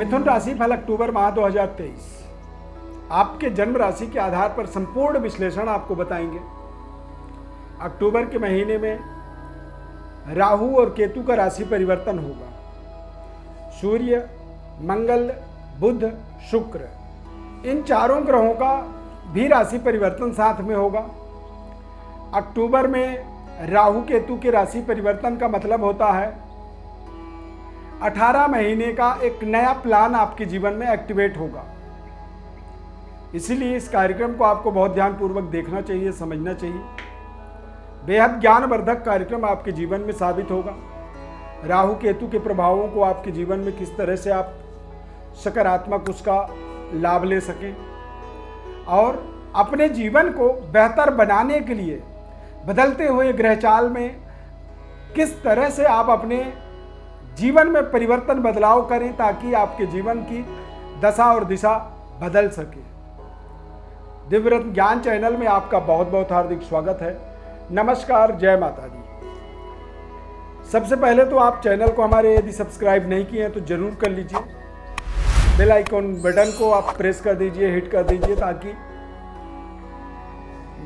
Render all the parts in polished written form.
मिथुन राशि फल अक्टूबर माह 2023 आपके जन्म राशि के आधार पर संपूर्ण विश्लेषण आपको बताएंगे। अक्टूबर के महीने में राहु और केतु का राशि परिवर्तन होगा। सूर्य, मंगल, बुध, शुक्र, इन चारों ग्रहों का भी राशि परिवर्तन साथ में होगा। अक्टूबर में राहु केतु के राशि परिवर्तन का मतलब होता है 18 महीने का एक नया प्लान आपके जीवन में एक्टिवेट होगा। इसीलिए इस कार्यक्रम को आपको बहुत ध्यानपूर्वक देखना चाहिए, समझना चाहिए। बेहद ज्ञानवर्धक कार्यक्रम आपके जीवन में साबित होगा। राहु केतु के प्रभावों को आपके जीवन में किस तरह से आप सकारात्मक उसका लाभ ले सकें और अपने जीवन को बेहतर बनाने के लिए बदलते हुए ग्रहचाल में किस तरह से आप अपने जीवन में परिवर्तन बदलाव करें ताकि आपके जीवन की दशा और दिशा बदल सके। दिव्यरत्न ज्ञान चैनल में आपका बहुत बहुत हार्दिक स्वागत है। नमस्कार, जय माता दी। सबसे पहले तो आप चैनल को हमारे यदि सब्सक्राइब नहीं किए हैं तो जरूर कर लीजिए। बेल आइकॉन बटन को आप प्रेस कर दीजिए, हिट कर दीजिए ताकि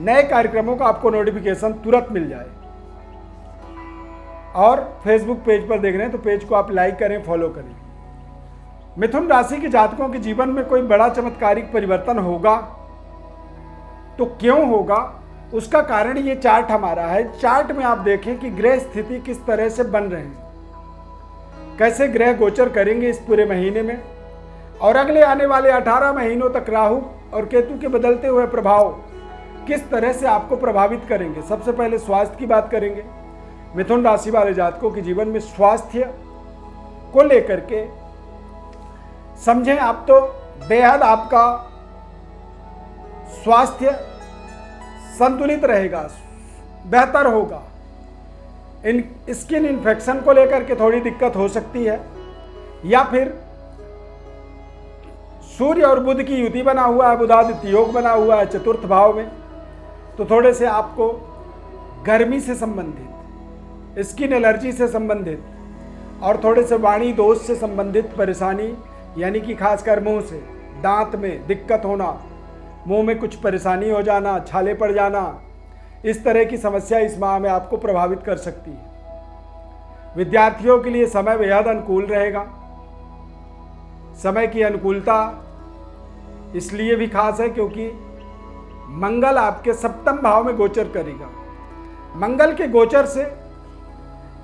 नए कार्यक्रमों का आपको नोटिफिकेशन तुरंत मिल जाए। और फेसबुक पेज पर देख रहे हैं तो पेज को आप लाइक करें, फॉलो करें। मिथुन राशि के जातकों के जीवन में कोई बड़ा चमत्कारिक परिवर्तन होगा तो क्यों होगा, उसका कारण ये चार्ट हमारा है। चार्ट में आप देखें कि ग्रह स्थिति किस तरह से बन रहे हैं, कैसे ग्रह गोचर करेंगे इस पूरे महीने में और अगले आने वाले 18 महीनों तक राहु और केतु के बदलते हुए प्रभाव किस तरह से आपको प्रभावित करेंगे। सबसे पहले स्वास्थ्य की बात करेंगे। मिथुन राशि वाले जातकों के जीवन में स्वास्थ्य को लेकर के समझें आप तो बेहद आपका स्वास्थ्य संतुलित रहेगा, बेहतर होगा। स्किन इन्फेक्शन को लेकर के थोड़ी दिक्कत हो सकती है, या फिर सूर्य और बुध की युति बना हुआ है, बुधादित्य योग बना हुआ है चतुर्थ भाव में, तो थोड़े से आपको गर्मी से संबंधित, स्किन एलर्जी से संबंधित और थोड़े से वाणी दोष से संबंधित परेशानी, यानी कि खासकर मुंह से, दांत में दिक्कत होना, मुंह में कुछ परेशानी हो जाना, छाले पड़ जाना, इस तरह की समस्या इस माह में आपको प्रभावित कर सकती है। विद्यार्थियों के लिए समय बेहद अनुकूल रहेगा। समय की अनुकूलता इसलिए भी खास है क्योंकि मंगल आपके सप्तम भाव में गोचर करेगा। मंगल के गोचर से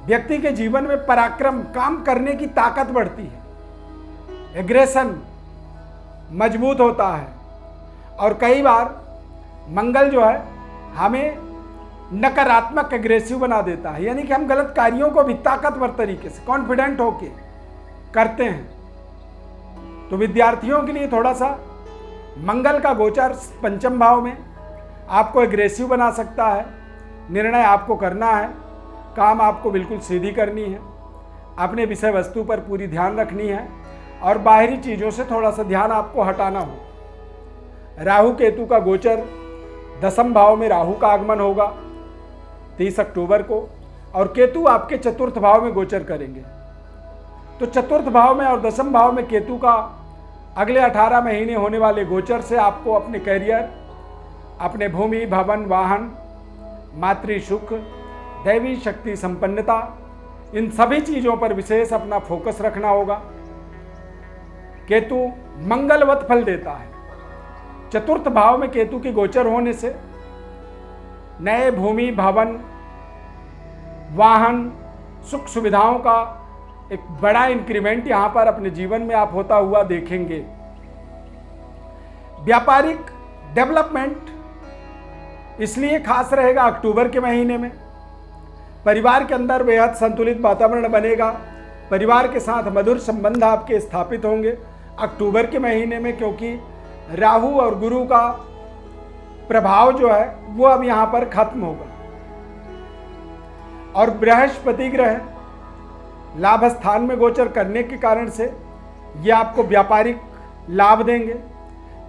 व्यक्ति के जीवन में पराक्रम, काम करने की ताकत बढ़ती है, एग्रेशन मजबूत होता है और कई बार मंगल जो है हमें नकारात्मक एग्रेसिव बना देता है, यानी कि हम गलत कार्यों को भी ताकतवर तरीके से कॉन्फिडेंट होके करते हैं। तो विद्यार्थियों के लिए थोड़ा सा मंगल का गोचर पंचम भाव में आपको एग्रेसिव बना सकता है। निर्णय आपको करना है, काम आपको बिल्कुल सीधी करनी है, अपने विषय वस्तु पर पूरी ध्यान रखनी है और बाहरी चीज़ों से थोड़ा सा ध्यान आपको हटाना हो। राहु केतु का गोचर दसम भाव में राहु का आगमन होगा 30 अक्टूबर को और केतु आपके चतुर्थ भाव में गोचर करेंगे। तो चतुर्थ भाव में और दसम भाव में केतु का अगले 18 महीने होने वाले गोचर से आपको अपने करियर, अपने भूमि, भवन, वाहन, मातृ सुख, दैवी शक्ति संपन्नता, इन सभी चीज़ों पर विशेष अपना फोकस रखना होगा। केतु मंगलवत फल देता है। चतुर्थ भाव में केतु के गोचर होने से नए भूमि, भवन, वाहन, सुख सुविधाओं का एक बड़ा इंक्रीमेंट यहां पर अपने जीवन में आप होता हुआ देखेंगे। व्यापारिक डेवलपमेंट इसलिए खास रहेगा अक्टूबर के महीने में। परिवार के अंदर बेहद संतुलित वातावरण बनेगा, परिवार के साथ मधुर संबंध आपके स्थापित होंगे अक्टूबर के महीने में, क्योंकि राहु और गुरु का प्रभाव जो है वो अब यहां पर खत्म होगा और बृहस्पति ग्रह लाभ स्थान में गोचर करने के कारण से ये आपको व्यापारिक लाभ देंगे।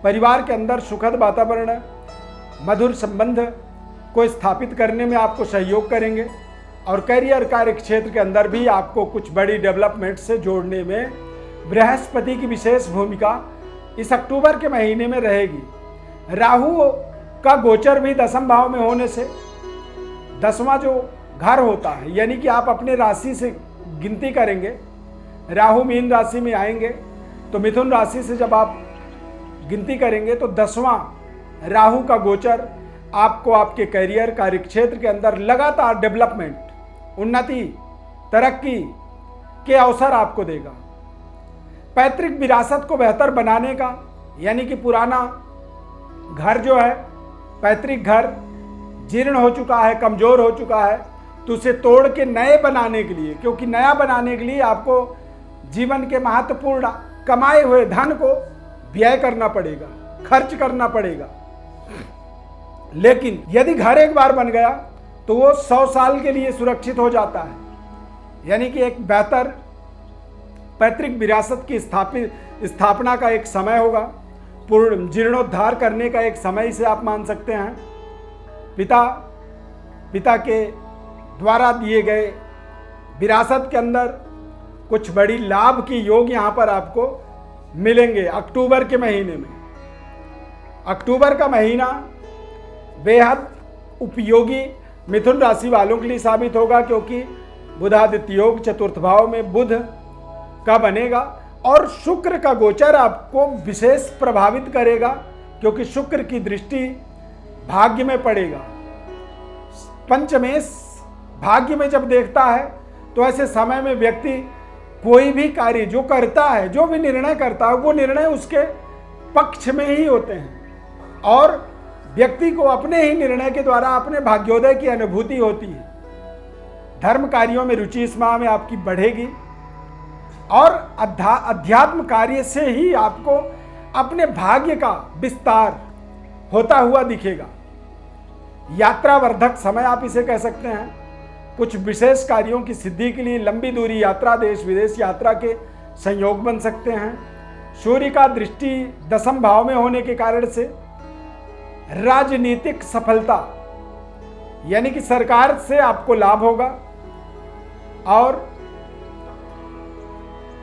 परिवार के अंदर सुखद वातावरण, मधुर संबंध को स्थापित करने में आपको सहयोग करेंगे और करियर कार्य क्षेत्र के अंदर भी आपको कुछ बड़ी डेवलपमेंट से जोड़ने में बृहस्पति की विशेष भूमिका इस अक्टूबर के महीने में रहेगी। राहु का गोचर भी 10वें भाव में होने से 10वां जो घर होता है, यानी कि आप अपने राशि से गिनती करेंगे, राहु मीन राशि में आएंगे तो मिथुन राशि से जब आप गिनती करेंगे तो 10वां राहु का गोचर आपको आपके करियर कार्यक्षेत्र के अंदर लगातार डेवलपमेंट, उन्नति, तरक्की के अवसर आपको देगा। पैतृक विरासत को बेहतर बनाने का, यानी कि पुराना घर जो है, पैतृक घर जीर्ण हो चुका है, कमजोर हो चुका है, तो उसे तोड़ के नए बनाने के लिए, क्योंकि नया बनाने के लिए आपको जीवन के महत्वपूर्ण कमाए हुए धन को व्यय करना पड़ेगा, खर्च करना पड़ेगा। लेकिन यदि घर एक बार बन गया तो वो 100 साल के लिए सुरक्षित हो जाता है, यानी कि एक बेहतर पैतृक विरासत की स्थापना का एक समय होगा, पूर्ण जीर्णोद्धार करने का एक समय इसे आप मान सकते हैं। पिता के द्वारा दिए गए विरासत के अंदर कुछ बड़ी लाभ की योग यहाँ पर आपको मिलेंगे अक्टूबर के महीने में। अक्टूबर का महीना बेहद उपयोगी मिथुन राशि वालों के लिए साबित होगा, क्योंकि बुधादित्य योग चतुर्थ भाव में बुध का बनेगा और शुक्र का गोचर आपको विशेष प्रभावित करेगा, क्योंकि शुक्र की दृष्टि भाग्य में पड़ेगा। पंचमेश भाग्य में जब देखता है तो ऐसे समय में व्यक्ति कोई भी कार्य जो करता है, जो भी निर्णय करता है, वो निर्णय उसके पक्ष में ही होते हैं और व्यक्ति को अपने ही निर्णय के द्वारा अपने भाग्योदय की अनुभूति होती है। धर्म कार्यों में रुचि इस माह में आपकी बढ़ेगी और अध्यात्म कार्य से ही आपको अपने भाग्य का विस्तार होता हुआ दिखेगा। यात्रावर्धक समय आप इसे कह सकते हैं। कुछ विशेष कार्यों की सिद्धि के लिए लंबी दूरी यात्रा, देश विदेश यात्रा के संयोग बन सकते हैं। सूर्य का दृष्टि 10वें भाव में होने के कारण से राजनीतिक सफलता, यानी कि सरकार से आपको लाभ होगा और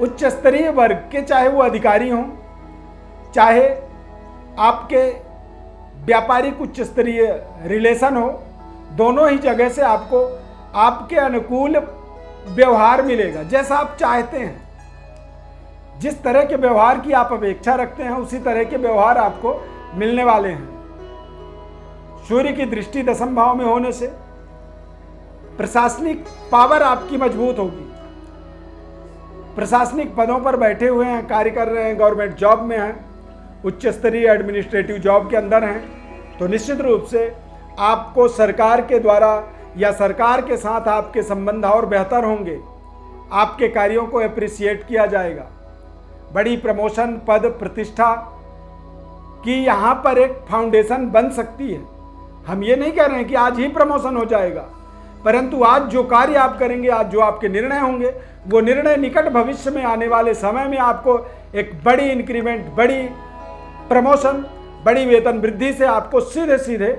उच्च स्तरीय वर्ग के, चाहे वो अधिकारी हों, चाहे आपके व्यापारिक उच्च स्तरीय रिलेशन हो, दोनों ही जगह से आपको आपके अनुकूल व्यवहार मिलेगा, जैसा आप चाहते हैं। जिस तरह के व्यवहार की आप अपेक्षा रखते हैं उसी तरह के व्यवहार आपको मिलने वाले हैं। सूर्य की दृष्टि 10वें भाव में होने से प्रशासनिक पावर आपकी मजबूत होगी। प्रशासनिक पदों पर बैठे हुए हैं, कार्य कर रहे हैं, गवर्नमेंट जॉब में हैं, उच्च स्तरीय एडमिनिस्ट्रेटिव जॉब के अंदर हैं, तो निश्चित रूप से आपको सरकार के द्वारा या सरकार के साथ आपके संबंध और बेहतर होंगे। आपके कार्यों को एप्रिसिएट किया जाएगा। बड़ी प्रमोशन, पद, प्रतिष्ठा की यहाँ पर एक फाउंडेशन बन सकती है। हम ये नहीं कह रहे हैं कि आज ही प्रमोशन हो जाएगा, परंतु आज जो कार्य आप करेंगे, आज जो आपके निर्णय होंगे, वो निर्णय निकट भविष्य में आने वाले समय में आपको एक बड़ी इंक्रीमेंट, बड़ी प्रमोशन, बड़ी वेतन वृद्धि से आपको सीधे सीधे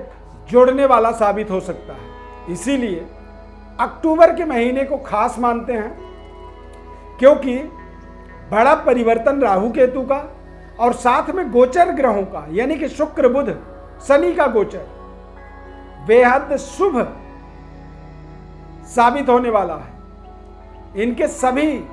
जोड़ने वाला साबित हो सकता है। इसीलिए अक्टूबर के महीने को खास मानते हैं, क्योंकि बड़ा परिवर्तन राहु केतु का और साथ में गोचर ग्रहों का, यानी कि शुक्र, बुध, शनि का गोचर बेहद शुभ साबित होने वाला है। इनके सभी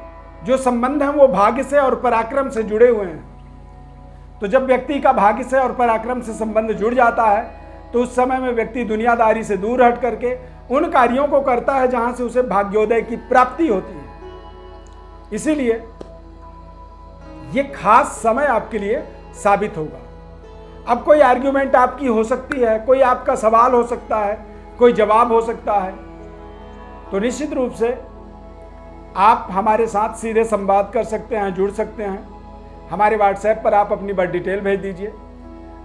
जो संबंध हैं वो भाग्य से और पराक्रम से जुड़े हुए हैं। तो जब व्यक्ति का भाग्य से और पराक्रम से संबंध जुड़ जाता है तो उस समय में व्यक्ति दुनियादारी से दूर हट करके उन कार्यों को करता है जहां से उसे भाग्योदय की प्राप्ति होती है। इसीलिए ये खास समय आपके लिए साबित होगा। अब कोई आर्ग्यूमेंट आपकी हो सकती है, कोई आपका सवाल हो सकता है, कोई जवाब हो सकता है, तो निश्चित रूप से आप हमारे साथ सीधे संवाद कर सकते हैं, जुड़ सकते हैं। हमारे व्हाट्सएप पर आप अपनी बर्थ डिटेल भेज दीजिए।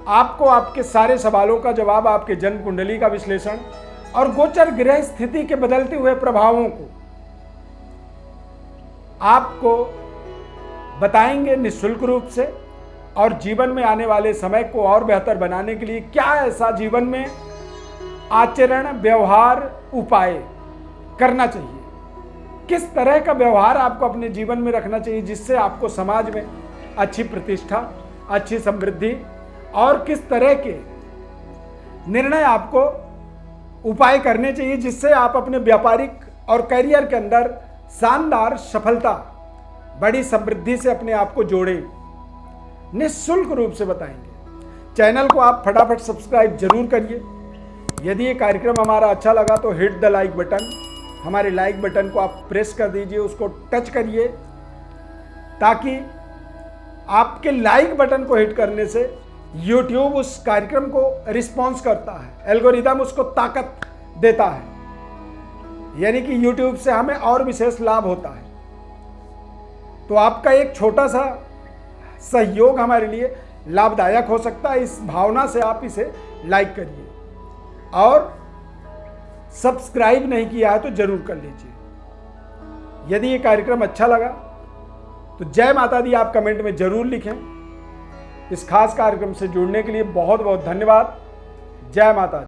आपको आपके सारे सवालों का जवाब, आपके जन्म कुंडली का विश्लेषण और गोचर ग्रह स्थिति के बदलते हुए प्रभावों को आपको बताएंगे निःशुल्क रूप से। और जीवन में आने वाले समय को और बेहतर बनाने के लिए क्या ऐसा जीवन में आचरण, व्यवहार, उपाय करना चाहिए, किस तरह का व्यवहार आपको अपने जीवन में रखना चाहिए जिससे आपको समाज में अच्छी प्रतिष्ठा, अच्छी समृद्धि, और किस तरह के निर्णय आपको उपाय करने चाहिए जिससे आप अपने व्यापारिक और करियर के अंदर शानदार सफलता, बड़ी समृद्धि से अपने आप को जोड़ें, निःशुल्क रूप से बताएंगे। चैनल को आप फटाफट सब्सक्राइब जरूर करिए। यदि ये कार्यक्रम हमारा अच्छा लगा तो हिट द लाइक बटन, हमारे लाइक बटन को आप प्रेस कर दीजिए, उसको टच करिए, ताकि आपके लाइक बटन को हिट करने से YouTube उस कार्यक्रम को रिस्पॉन्स करता है, एल्गोरिदम उसको ताकत देता है, यानी कि YouTube से हमें और विशेष लाभ होता है। तो आपका एक छोटा सा सहयोग हमारे लिए लाभदायक हो सकता है। इस भावना से आप इसे लाइक करिए, और सब्सक्राइब नहीं किया है तो जरूर कर लीजिए। यदि ये कार्यक्रम अच्छा लगा तो जय माता दी आप कमेंट में जरूर लिखें। इस खास कार्यक्रम से जुड़ने के लिए बहुत बहुत धन्यवाद। जय माता दी।